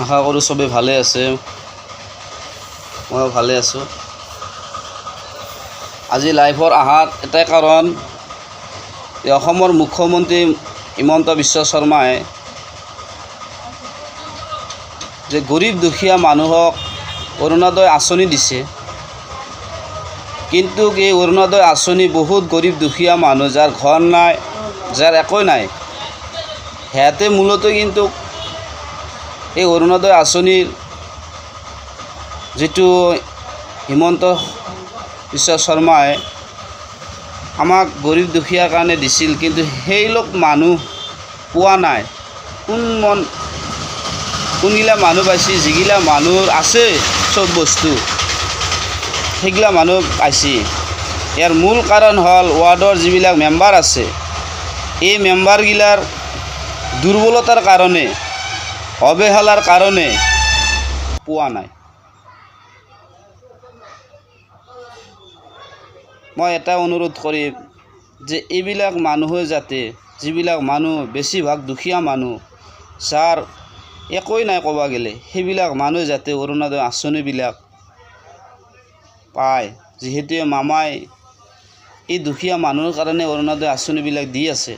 আশা কৰোঁ চবেই ভালে আছে, ময়ো ভালে আছোঁ। আজি লাইভৰ অহাৰ এটাই কাৰণ, অসমৰ মুখ্যমন্ত্ৰী হিমন্ত বিশ্ব শৰ্মাই যে গৰীব দুখীয়া মানুহক অৰুণোদয় আঁচনি দিছে, কিন্তু এই অৰুণোদয় আঁচনি বহুত গৰীব দুখীয়া মানুহ যাৰ ঘৰ নাই, যাৰ একোই নাই, সিহঁতে মূলতঃ কিন্তু এই অৰুণোদয় আঁচনিৰ যিটো হিমন্ত বিশ্ব শৰ্মাই আমাক গৰীব দুখীয়াৰ কাৰণে দিছিল, কিন্তু সেইলোক মানুহ পোৱা নাই। কোনগিলা মানুহ পাইছে, যিগিলা মানুহৰ আছে চব বস্তু, সেইগিলা মানুহ পাইছে। ইয়াৰ মূল কাৰণ হ'ল ৱাৰ্ডৰ যিবিলাক মেম্বাৰ আছে, এই মেম্বাৰগিলাৰ দুৰ্বলতাৰ কাৰণে, অৱহেলাৰ কাৰণে পোৱা নাই। মই এটা অনুৰোধ কৰিম যে এইবিলাক মানুহে যাতে, যিবিলাক মানুহ বেছিভাগ দুখীয়া মানুহ, যাৰ একোই নাই ক'ব গ'লে, সেইবিলাক মানুহে যাতে অৰুণোদয় আঁচনিবিলাক পায়। যিহেতু মামাই এই দুখীয়া মানুহৰ কাৰণে অৰুণোদয় আঁচনিবিলাক দি আছে।